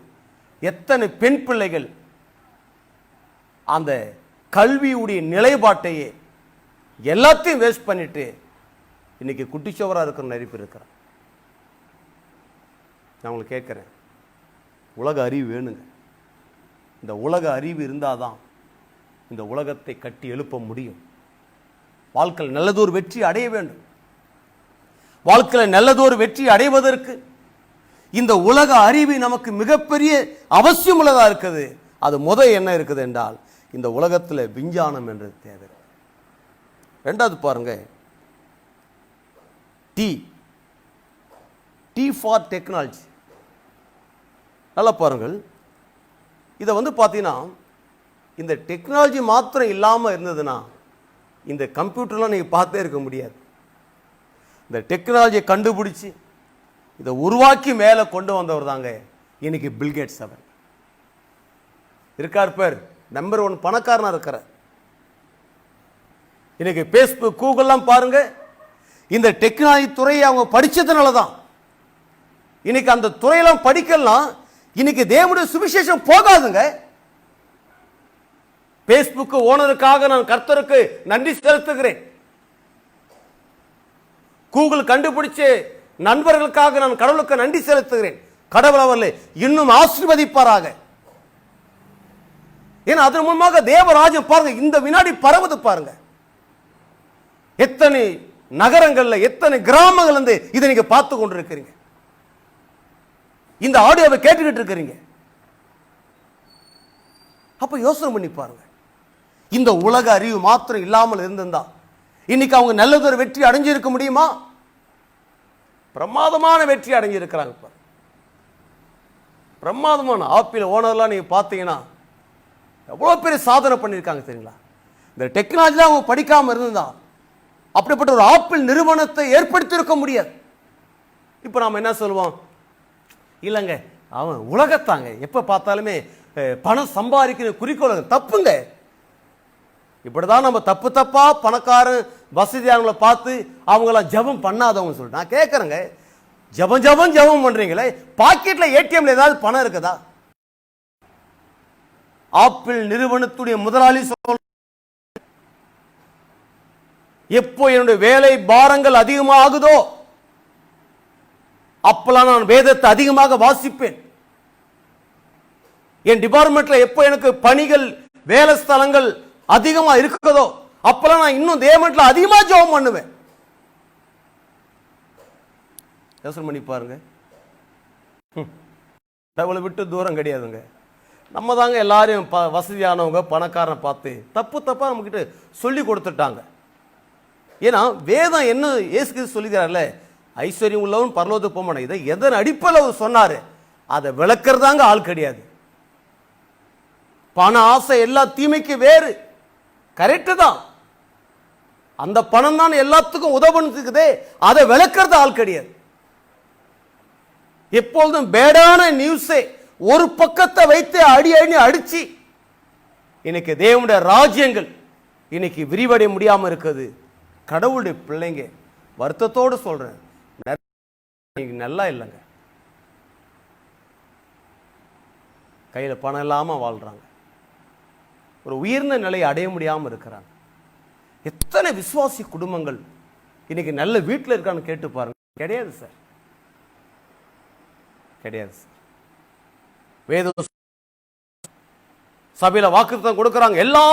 எத்தனை பெண் பிள்ளைகள் அந்த கல்வியுடைய நிலைப்பாட்டையே எல்லாத்தையும் வேஸ்ட் பண்ணிட்டு இன்னைக்கு குட்டிச்சோவரா இருக்கிற நிறைய பேர் இருக்கிறான். நான் உங்களுக்கு கேட்கிறேன், உலக அறிவு வேணுங்க. இந்த உலக அறிவு இருந்தாதான் இந்த உலகத்தை கட்டி எழுப்ப முடியும். வாழ்க்கையில் நல்லதொரு வெற்றி அடைய வேண்டும். வாழ்க்கையில் நல்லதொரு வெற்றி அடைவதற்கு இந்த உலக அறிவு நமக்கு மிகப்பெரிய அவசியம் உள்ளதா இருக்குது. அது என்ன இருக்குது என்றால், இந்த உலகத்தில் விஞ்ஞானம் என்று தேவை. ரெண்டாவது பாருங்க, டி ஃபார் டெக்னாலஜி. நல்லா பாருங்கள், இதை பார்த்தீங்கன்னா இந்த டெக்னாலஜி மாத்திரம் இல்லாமல் இருந்ததுன்னா இந்த கம்ப்யூட்டர்லாம் நீங்கள் பார்த்தே இருக்க முடியாது. இந்த டெக்னாலஜியை கண்டுபிடிச்சி இதை உருவாக்கி மேலே கொண்டு வந்தவர் தாங்க இன்னைக்கு பில்கேட்ஸ். அவர் இருக்கார் பேர், நம்பர் 1 பணக்காரனா இருக்கிற. இன்னைக்கு பேஸ்புக், கூகுள்லாம் பாருங்க, இந்த டெக்னாலஜி துறையை அவங்க படிச்சதுனால தான். இன்னைக்கு அந்த துறையெல்லாம் படிக்கலாம், இன்னைக்கு தேவனுடைய சுவிசேஷம் போகாதுங்க. பேஸ்புக் ஓனருக்காக நான் கர்த்தருக்கு நன்றி செலுத்துகிறேன். கூகுள் கண்டுபிடிச்ச நண்பர்களுக்காக நான் கடவுளுக்கு நன்றி செலுத்துகிறேன். கடவுள் அவர்களை இன்னும் ஆசீர்வதிப்பாராக. ஏன்னா அதன் மூலமாக தேவராஜ்யம் பாருங்க இந்த வினாடி பரவுது பாருங்க. எத்தனை நகரங்கள்ல, எத்தனை கிராமங்கள் வந்து இதை நீங்க பார்த்து கொண்டிருக்கிறீங்க. இந்த ஆடியோவை கேட்டுக்கிட்டு இருக்கிறீங்க. அப்ப யோசனை பண்ணி பாருங்க, இந்த உலக அறிவு மாத்திரம் இல்லாமல் இருந்திருந்தா இன்னைக்கு அவங்க நல்லதொரு வெற்றி அடைஞ்சிருக்க முடியுமா? பிரமாதமான வெற்றி அடைஞ்சிருக்கிறாங்க. பிரமாதமான ஆப்பிள் ஓனர்லாம் நீங்க பார்த்தீங்கன்னா எவ்வளவு பெரிய சாதனை பண்ணியிருக்காங்க தெரியுங்களா? இந்த டெக்னாலஜி அவங்க படிக்காம இருந்தா அப்படிப்பட்ட ஒரு ஆப்பிள் நிறுவனத்தை ஏற்படுத்தி இருக்க முடியாது. இப்போ நாம என்ன சொல்லுவோம்? இல்லைங்க, அவன் உலகத்தாங்க, எப்ப பார்த்தாலுமே பணம் சம்பாதிக்கிற குறிக்கோள். தப்புங்க. இப்படிதான் நம்ம தப்பு தப்பா பணக்காரன் வசதியானவங்களை பார்த்து அவங்களாம் ஜபம் பண்ணாதவங்க சொல்லிட்டு நான் கேட்கறேங்க. ஜபம் பண்றீங்களே, பாக்கெட்ல ஏடிஎம்ல ஏதாவது பணம் இருக்குதா? ஆப்பிள் நிறுவனத்துடைய முதலாளி சொல், எப்போ என்னுடைய வேலை பாரங்கள் அதிகமாக ஆகுதோ அப்பெல்லாம் நான் வேதத்தை அதிகமாக வாசிப்பேன். என் டிபார்ட்மெண்ட்ல எப்போ எனக்கு பணிகள் வேலை ஸ்தலங்கள் அதிகமா இருக்குதோ அப்பெல்லாம் நான் இன்னும் தேவன்ல அதிகமா ஜெபம் பண்ணுவேன். யோசனை பண்ணி பாருங்க. கடவுளை விட்டு தூரம் கிடையாதுங்க. நம்ம தாங்க எல்லாரையும் வசதியானவங்க பணக்காரனை பார்த்து தப்பாக நம்மக்கிட்ட சொல்லி கொடுத்துட்டாங்க. ஏன்னா வேதம் என்ன இயேசு சொல்லிக்கிறார்ல, ஐஸ்வர்யம் உள்ளவன் பரலோகத்துக்கு போக மாட்டான். இதை எதன் அடிப்படையில் அவர் சொன்னார், அதை விளக்குறதாங்க ஆள் கிடையாது. பண ஆசை எல்லா தீமைக்கு வேறு, கரெக்டு தான். அந்த பணம் தான் எல்லாத்துக்கும் உதவுன்னு, அதை விளக்குறது ஆள் கிடையாது. எப்பொழுதும் பேடான நியூஸை ஒரு பக்கத்தை வைத்து அடி அடிச்சு இன்னைக்கு தேவனுடைய ராஜ்யங்கள் இன்னைக்கு விரிவடைய முடியாம இருக்குது. கடவுளுடைய பிள்ளைங்க வருத்தத்தோடு சொல்றேன், நல்லா இல்லைங்க. கையில பணம் இல்லாம வாழ்றாங்க, ஒரு உயர்ந்த நிலையை அடைய முடியாம இருக்கிறாங்க. எத்தனை விசுவாசி குடும்பங்கள் இன்னைக்கு நல்ல வீட்டில் இருக்கான்னு கேட்டு பாருங்க. கிடையாது சார், கிடையாது சார். வேத சபையில வாக்குத்தத்தம் கொடுக்கறாங்க, எல்லா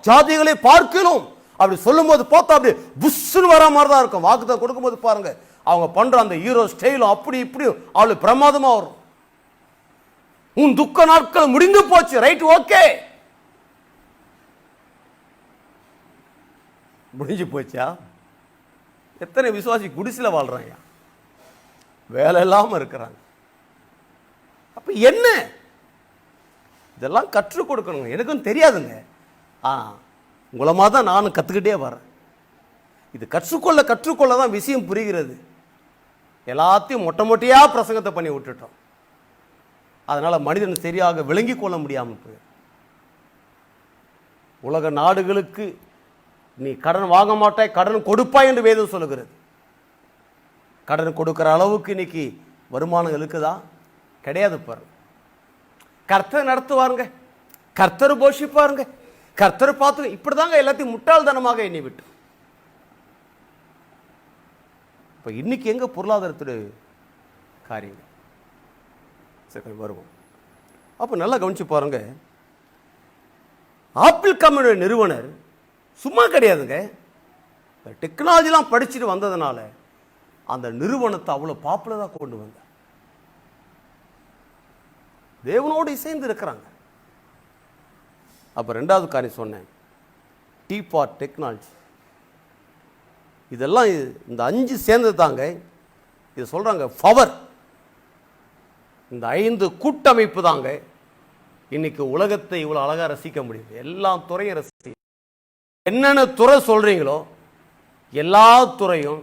ஜாதிகளையும் பார்க்கணும் அப்படி சொல்லும் போது பார்த்தா அப்படி புஷ்னு வர மாதிரி தான் இருக்கும். வாக்குத்தத்தம் கொடுக்கும்போது பாருங்க, அவங்க பண்ற அந்த ஹீரோ ஸ்டைலும் அப்படி இப்படி அவளுக்கு பிரமாதமா வரும். உன் துக்க நாட்கள் முடிந்து போச்சு, ரைட், ஓகே, முடிஞ்சு போச்சா? எத்தனை விசுவாசி குடிசில வாழ்றாங்க, வேலை இல்லாம இருக்கிறாங்க. அப்ப என்ன இதெல்லாம் கற்றுக் கொடுக்கணுங்க. எனக்கும் தெரியாதுங்க, உங்களமா தான் நானும் கத்துக்கிட்டே வரேன். இது கற்றுக்கொள்ள தான் விஷயம் புரிகிறது. எல்லாத்தையும் மொட்டையா பிரசங்கத்தை பண்ணி விட்டுட்டோம். அதனால மனிதன் சரியாக விளங்கி கொள்ள முடியாமல் போய், உலக நாடுகளுக்கு நீ கடன் வாங்க மாட்டாய், கடன் கொடுப்பாய் என்று வேதம் சொல்லுகிறது. கடன் கொடுக்கிற அளவுக்கு இன்னைக்கு வருமானம் இருக்குதா? கிடையாது. பாருங்க, கர்த்தர் நடத்துவாருங்க, கர்த்தர் போஷிப்பாருங்க, கர்த்தர் பார்த்து இப்படிதாங்க எல்லாத்தையும் முட்டாள்தனமாக எண்ணி விட்டு. இப்ப இன்னைக்கு எங்க பொருளாதாரத்துடைய காரியம் சரி வருவோம். அப்ப நல்லா கவனிச்சு பாருங்க, ஆப்பிள் கம்பெனியோட நிறுவனர் சும்மா கிடையாதுங்க. டெக்னாலஜிலாம் படிச்சுட்டு வந்ததுனால அந்த நிறுவனத்தை அவ்வளவு பாப்புலரா கொண்டு வந்தார். தேவனோடு இசைந்து இருக்கிறாங்க. அப்ப ரெண்டாவது காரியம் சொன்னேன், டி ஃபார் டெக்னாலஜி. இதெல்லாம் இந்த 5 சேர்ந்தது தாங்க. இது சொல்றாங்க பவர். இந்த 5 கூட்டமைப்பு தாங்க இன்னைக்கு உலகத்தை இவ்வளவு அழகா ரசிக்க முடியுது. எல்லா துறையும் ரசி, என்னென்ன துறை சொல்றீங்களோ எல்லா துறையும்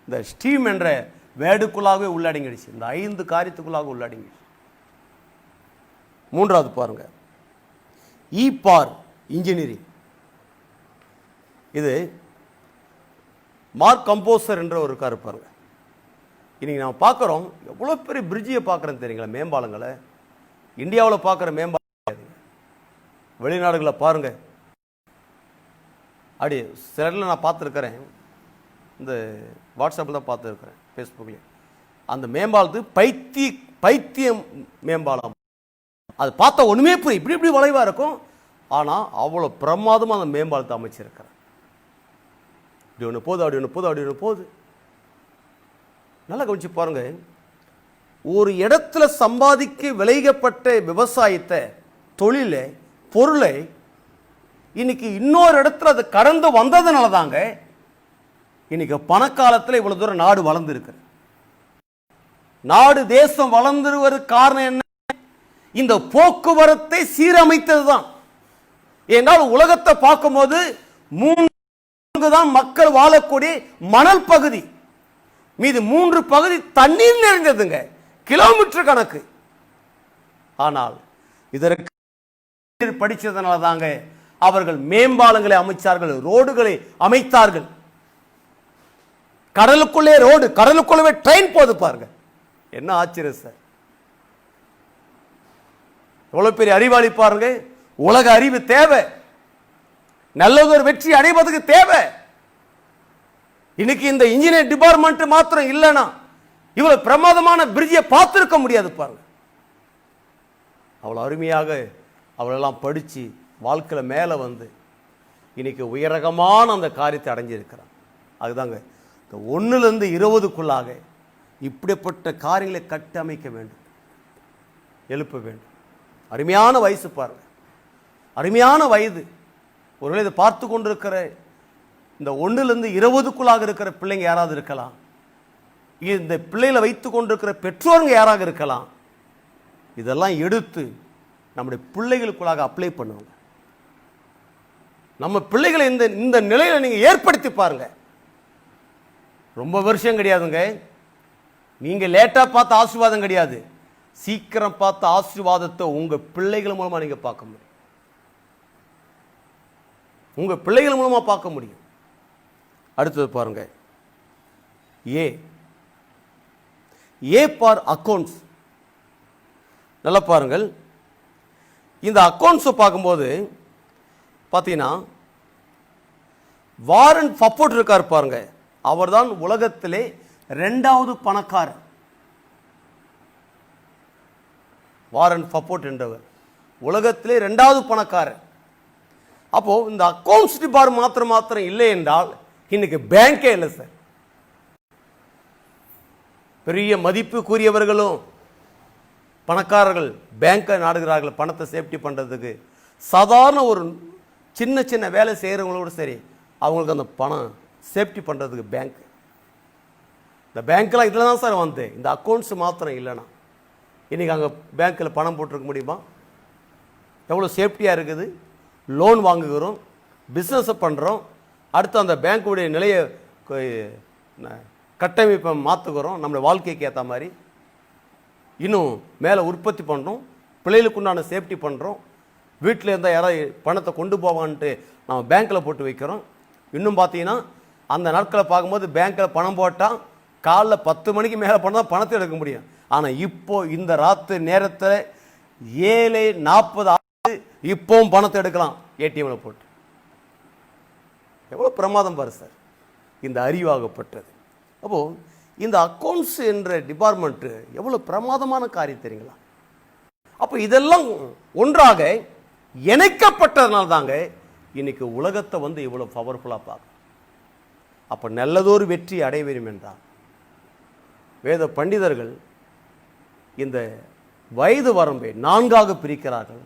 இந்த ஸ்டீம் என்ற வேடுக்குள்ளாகவே உள்ளடங்கிடுச்சு. இந்த 5 காரியத்துக்குள்ளாக உள்ளடங்கிடுச்சு. மூன்றாவது பாருங்க, இ பார் இன்ஜினியரிங். இது மார்க் கம்போசர் என்ற ஒரு கார் பாருங்க. இன்னைக்கு நம்ம பார்க்குறோம், எவ்வளோ பெரிய பிரிட்ஜியை பார்க்குறோம் தெரியுங்களா, மேம்பாலங்களை. இந்தியாவில் பார்க்குற மேம்பாலம் வெளிநாடுகளை பாருங்க. அப்படி சிலரில் நான் பார்த்துருக்கிறேன், இந்த வாட்ஸ்அப்பில் தான் பார்த்துருக்கிறேன், ஃபேஸ்புக்லேயும். அந்த மேம்பாலத்துக்கு பைத்தியம் மேம்பாலம். அது பார்த்தா ஒன்றுமே புரியும், இப்படி இப்படி வளைவாக இருக்கும். ஆனால் அவ்வளோ பிரமாதமாக அந்த மேம்பாலத்தை அமைச்சிருக்கிறேன். இப்படி ஒன்று போகுது, அப்படி ஒன்று போகுது, அப்படி ஒன்று போகுது. நல்லா கவனிச்சு பாருங்க, ஒரு இடத்துல சம்பாதிக்க விளைவிக்கப்பட்ட விவசாயத்தை, தொழிலை, பொருளை இன்னைக்கு இன்னொரு இடத்துல அது கடந்து வந்ததுனால தாங்க இன்னைக்கு பணக்காலத்தில் இவ்வளவு தூரம் நாடு வளர்ந்து இருக்கு. நாடு தேசம் வளர்ந்துருவதற்கு காரணம் என்ன? இந்த போக்குவரத்தை சீரமைத்தது தான். ஏனால் உலகத்தை பார்க்கும்போது 3 தான் மக்கள் வாழக்கூடிய மணல் பகுதி, மீது 3 பகுதி தண்ணீர் நிறைந்ததுங்க, கிலோமீட்டர் கணக்கு. ஆனால் இதற்கு படிச்சதனால தாங்க அவர்கள் மேம்பாலங்களை அமைச்சார்கள், ரோடுகளை அமைத்தார்கள். கடலுக்குள்ளே ரோடு, கடலுக்குள்ளே ட்ரெயின் போது பாருங்க. என்ன ஆச்சரியம் சார், எவ்வளவு பெரிய அறிவாளி பாருங்க. உலக அறிவு தேவை, நல்லதொரு வெற்றி அடைவதற்கு தேவை. இன்னைக்கு இந்த இன்ஜினியர் டிபார்ட்மெண்ட் மாத்திரம் இல்லைன்னா இவ்வளவு பிரமாதமான பிரிட்ஜை பார்த்திருக்க முடியாது பாருங்க. அவ்வளவு அருமையாக அவளெல்லாம் படிச்சு வாழ்க்கையில மேல வந்து இன்னைக்கு உயரகமான அந்த காரியத்தை அடைஞ்சிருக்கிறான். அதுதாங்க இந்த 1லிருந்து 20க்குள்ளாக இப்படிப்பட்ட காரியங்களை கட்டமைக்க வேண்டும், எழுப்ப வேண்டும். அருமையான வயசு பாருங்க, அருமையான வயது. ஒருவேளை இதை பார்த்து கொண்டிருக்கிற இந்த 1லிருந்து 20க்குள்ளாக இருக்கிற பிள்ளைங்க யாராவது இருக்கலாம், இந்த பிள்ளைகளை வைத்து கொண்டிருக்கிற பெற்றோருங்க யாராக இருக்கலாம். இதெல்லாம் எடுத்து நம்முடைய பிள்ளைகளுக்குள்ளாக அப்ளை பண்ணுவாங்க. நம்ம பிள்ளைகளை இந்த நிலையில நீங்க ஏற்படுத்தி பாருங்க. ரொம்ப வருஷம் கிடையாதுங்க, நீங்க லேட்டா பார்த்த ஆசீர்வாதம் கிடையாது, சீக்கிரம் பார்த்த ஆசீர்வாதத்தை உங்க பிள்ளைகள் மூலமா நீங்க பார்க்க முடியும். உங்க பிள்ளைகள் மூலமா பார்க்க முடியும். அடுத்தது பாருங்க, ஏ ஃபார் அக்கவுண்ட்ஸ். நல்லா பாருங்கள், இந்த அக்கவுண்ட்ஸ் பார்க்கும்போது பார்த்தீங்கன்னா வாரன் பஃபெட் இருக்கார் பாருங்க, அவர்தான் உலகத்திலே 2வது பணக்காரர். வாரன் பஃபெட் என்றவர் உலகத்திலே 2வது பணக்காரர். அப்போ இந்த அக்கவுண்ட்ஸ் டிபார்ட்மெண்ட் மாத்திரம் இல்லை என்றால் இன்னைக்கு பேங்கே இல்லை சார். பெரிய மதிப்புக்குரியவர்களும் பணக்காரர்கள் பேங்கை நாடுகிறார்கள் பணத்தை சேஃப்டி பண்றதுக்கு. சாதாரண ஒரு சின்ன சின்ன வேலை செய்கிறவங்களோட சரி, அவங்களுக்கு அந்த பணம் சேஃப்டி பண்றதுக்கு பேங்க். இந்த பேங்க்லாம் இதில் தான் சார் வந்து, இந்த அக்கௌண்ட்ஸ் மாத்திரம் இல்லைன்னா இன்னைக்கு அங்கே பேங்க்கில் பணம் போட்டிருக்க முடியுமா? எவ்வளோ சேஃப்டியாக இருக்குது. லோன் வாங்குகிறோம், பிஸ்னஸை பண்ணுறோம், அடுத்து அந்த பேங்க்குடைய நிலையை கட்டமைப்பை மாற்றுகிறோம் நம்மளுடைய வாழ்க்கைக்கு ஏற்ற மாதிரி. இன்னும் மேலே உற்பத்தி பண்ணுறோம், பிள்ளைகளுக்கு உண்டான சேஃப்டி பண்ணுறோம். வீட்டில் இருந்தால் யாராவது பணத்தை கொண்டு போவான்ட்டு நம்ம பேங்க்கில் போட்டு வைக்கிறோம். இன்னும் பார்த்தீங்கன்னா அந்த நாட்களை பார்க்கும்போது பேங்க்கில் பணம் போட்டால் காலைல 10 மணிக்கு மேலே பண்ணால் பணத்தை எடுக்க முடியும். ஆனால் இப்போ இந்த ராத்திரி நேரத்தில் 7:40 இப்போவும் பணத்தை எடுக்கலாம் ஏடிஎம்மில் போட்டு. எவ்வளோ பிரமாதம் பாரு சார் இந்த அறிவாகப்பட்டது. அப்போது இந்த அக்கௌண்ட்ஸ் என்ற டிபார்ட்மெண்ட்டு எவ்வளோ பிரமாதமான காரியம் தெரியுங்களா? அப்போ இதெல்லாம் ஒன்றாக இணைக்கப்பட்டதுனால தாங்க இன்னைக்கு உலகத்தை வந்து இவ்வளோ பவர்ஃபுல்லாக பார்க்க. அப்போ நல்லதொரு வெற்றி அடைய வேண்டும் என்றால் வேத பண்டிதர்கள் இந்த வயது வரம்பை 4ஆக பிரிக்கிறார்கள்.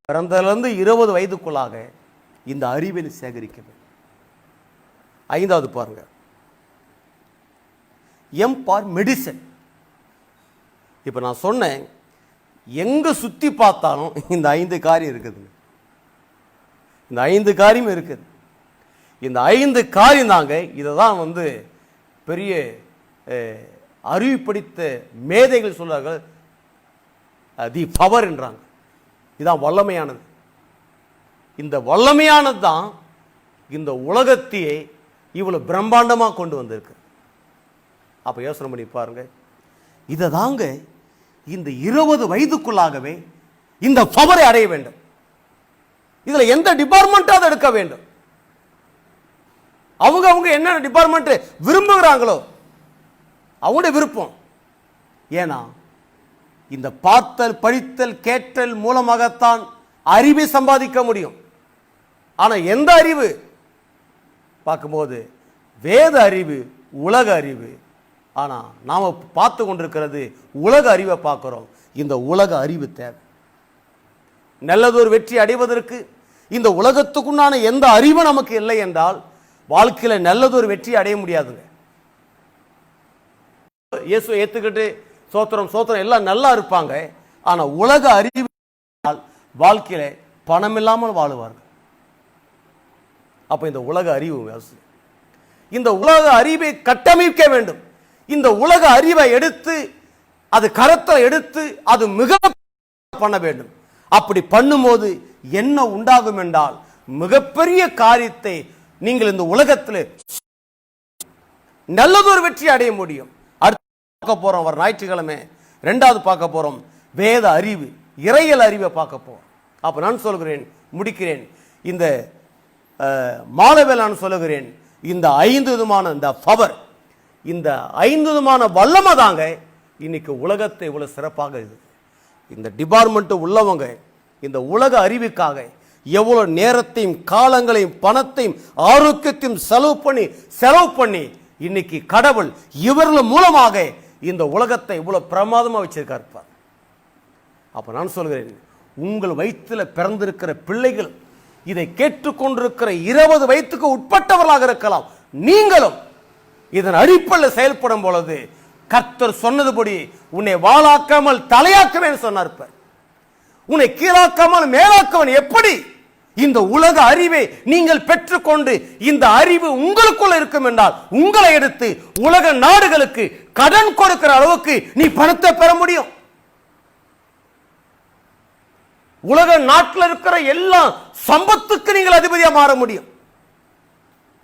பிறந்ததிலிருந்து 20 வயதுக்குள்ளாக இந்த அறிவை சேகரிக்க வேண்டும். 5வது பாருங்க, எம் ஃபார் மெடிசன். இப்போ நான் சொன்னேன், எங்க சுத்தி பார்த்தாலும் இந்த 5 காரியம் இருக்குது. இந்த 5 காரியம் இருக்குது. இந்த 5 காரியம் தாங்க இதை தான் வந்து பெரிய அறிவு படித்த மேதைகள் சொல்றார்கள் தி பவர் என்றாங்க. இதுதான் வல்லமையானது. இந்த வல்லமையானது தான் இந்த உலகத்தையே இவ்வளவு பிரம்மாண்டமாக கொண்டு வந்திருக்கு. அப்ப யோசனை பண்ணி பாருங்க, இதை தாங்க இந்த 20 வயதுக்குள்ளாகவே இந்த பவரை அடைய வேண்டும். இதுல எந்த டிபார்ட்மெண்ட்டாவது எடுக்க வேண்டும். அவங்க என்ன டிபார்ட்மெண்ட் விரும்புகிறாங்களோ அவங்களுடைய விருப்பம். ஏன்னா இந்த பார்த்தல், படித்தல், கேட்டல் மூலமாகத்தான் அறிவை சம்பாதிக்க முடியும். ஆனா எந்த அறிவு பார்க்கும்போது வேத அறிவு, உலக அறிவு. ஆனா நாம பார்த்து கொண்டிருக்கிறது உலக அறிவை பார்க்கிறோம். இந்த உலக அறிவு தேவை. நல்லதொரு வெற்றி அடைவதற்கு இந்த உலகத்துக்குண்டான எந்த அறிவு நமக்கு இல்லை என்றால் வாழ்க்கையில நல்லதொரு வெற்றி அடைய முடியாதுங்க. இயேசு ஏத்துக்கிட்டு சோத்திரம் சோத்திரம் எல்லாம் நல்லா இருப்பாங்க. ஆனா உலக அறிவு வாழ்க்கையில பணம் இல்லாமல் வாழுவார்கள். அப்ப இந்த உலக அறிவு, இந்த உலக அறிவை கட்டமைக்க வேண்டும். இந்த உலக அறிவை எடுத்து அது கரத்தை எடுத்து அது மிக பண்ண வேண்டும். அப்படி பண்ணும்போது என்ன உண்டாகும் என்றால் மிகப்பெரிய காரியத்தை நீங்கள் இந்த உலகத்தில் நல்லதொரு வெற்றி அடைய முடியும். அடுத்து பார்க்க போறோம், வர ஞாயிற்றுக்கிழமை 2வது பார்க்க போறோம் வேத அறிவு, இறையியல் அறிவை பார்க்க போறோம். அப்ப நான் சொல்கிறேன், முடிக்கிறேன், இந்த மாலவேல் நான் சொல்லுகிறேன், இந்த 5 விதமான இந்த பவர், இந்த 5 விதமான வல்லமை தாங்க இன்னைக்கு உலகத்தை இவ்வளவு சிறப்பாக இருக்குது. இந்த டிபார்ட்மெண்ட் உள்ளவங்க இந்த உலக அறிவுக்காக எவ்வளவு நேரத்தையும் காலங்களையும் பணத்தையும் ஆரோக்கியத்தையும் செலவு பண்ணி இன்னைக்கு கடவுள் இவர்கள் மூலமாக இந்த உலகத்தை இவ்வளவு பிரமாதமா வச்சிருக்காரு. அப்ப நான் சொல்கிறேன், உங்கள் வயிற்றில் பிறந்திருக்கிற பிள்ளைகள் இதை கேட்டுக்கொண்டிருக்கிற 20 வயதுக்கு உட்பட்டவர்களாக இருக்கலாம். நீங்களும் இதன் அடிப்படையில் செயல்படும் பொழுது கர்த்தர் சொன்னதுபடி உன்னை வாளாக்காமல் தலையாக்குவேன் சொன்னார். உன்னை கீழாக்காமல் மேலாக்குவன். எப்படி? இந்த உலக அறிவை நீங்கள் பெற்றுக்கொண்டு இந்த அறிவு உங்களுக்குள்ள இருக்கும் என்றால் உங்களை எடுத்து உலக நாடுகளுக்கு கடன் கொடுக்கிற அளவுக்கு நீ பணத்தை பெற முடியும். உலக நாட்டில் இருக்கிற எல்லா சம்பத்துக்கு நீங்கள் அதிபதியாக மாற முடியும்.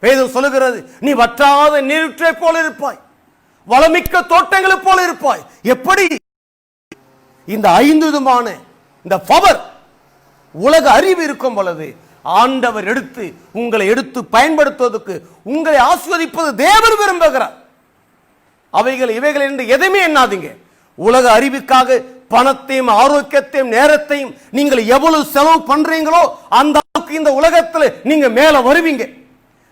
வேதம் சொல்லுகிறது, நீ வற்றாத நீரூற்றை போல இருப்பாய், வளமிக்க தோட்டங்களை போல இருப்பாய். எப்படி? இந்த 5 விதமான இந்த பவர் உலக அறிவு இருக்கும் பொழுது ஆண்டவர் எடுத்து உங்களை எடுத்து பயன்படுத்துவதற்கு உங்களை ஆஸ்வதிப்பது தேவன் விரும்புகிறார். இவைகள் என்று எதையுமே எண்ணாதீங்க. உலக அறிவுக்காக பணத்தையும் ஆரோக்கியத்தையும் நேரத்தையும் நீங்கள் எவ்வளவு செலவு பண்றீங்களோ அந்த அளவுக்கு இந்த உலகத்தில் நீங்க மேல வருவீங்க,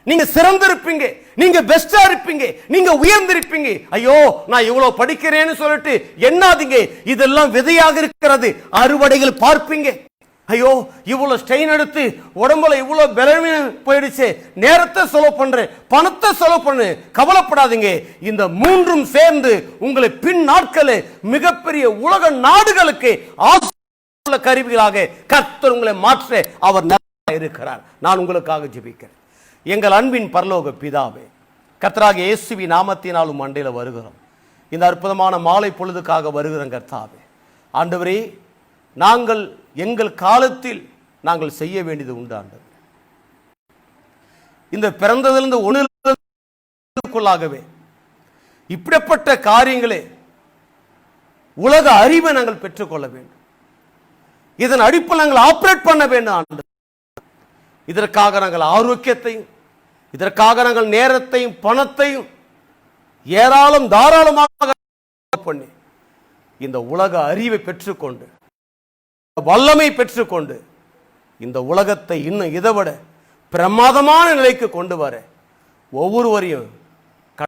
நீங்க சிறந்திருப்பீங்க, நீங்க பெஸ்டா இருப்பீங்க, நீங்க உயர்ந்திருப்பீங்க. ஐயோ நான் இவ்வளவு படிக்கிறேன்னு சொல்லிட்டு எண்ணாதீங்க. இதெல்லாம் விதையாக இருக்கிறது, அறுவடைகள் பார்ப்பீங்க. ஐயோ இவ்வளவு ஸ்ட்ரெயின் எடுத்து உடம்புல இவ்வளவு பலவீனம் போயிடுச்சு, நேரத்தை செலவு பண்றேன், பணத்தை செலவு பண்ணு, கவலைப்படாதீங்க. இந்த 3ம் சேர்ந்து உங்களை பின் நாட்களில் மிகப்பெரிய உலக நாடுகளுக்கு ஆசீர்வாத கருவிகளாக கர்த்தர் உங்களை மாற்ற அவர் இருக்கிறார். நான் உங்களுக்காக ஜெபிக்கிறேன். எங்கள் அன்பின் பரலோக பிதாவே, கர்த்தராகிய இயேசுவின் நாமத்தினாலும் மண்டையில் வருகிறோம். இந்த அற்புதமான மாலை பொழுதுக்காக வருகிறோம் கர்த்தாவே. ஆண்டவரே, நாங்கள் எங்கள் காலத்தில் நாங்கள் செய்ய வேண்டியது உண்டு ஆண்டவரே. இந்த பிறந்ததிலிருந்து ஒன்றுக்குள்ளாகவே இப்படிப்பட்ட காரியங்களே உலக அறிவை நாங்கள் பெற்றுக்கொள்ள வேண்டும். இதன் அடிப்படையில் நாங்கள் ஆபரேட் பண்ண வேண்டும் ஆண்டவரே. இதற்காக நாங்கள் ஆரோக்கியத்தையும், இதற்காக நாங்கள் நேரத்தையும் பணத்தையும் ஏராளம் தாராளமாக பண்ணி இந்த உலக அறிவை பெற்றுக்கொண்டு வல்லமை பெற்றுக்கொண்டு இந்த உலகத்தை இன்னும் இதைவிட பிரமாதமான நிலைக்கு கொண்டு வர ஒவ்வொருவரையும்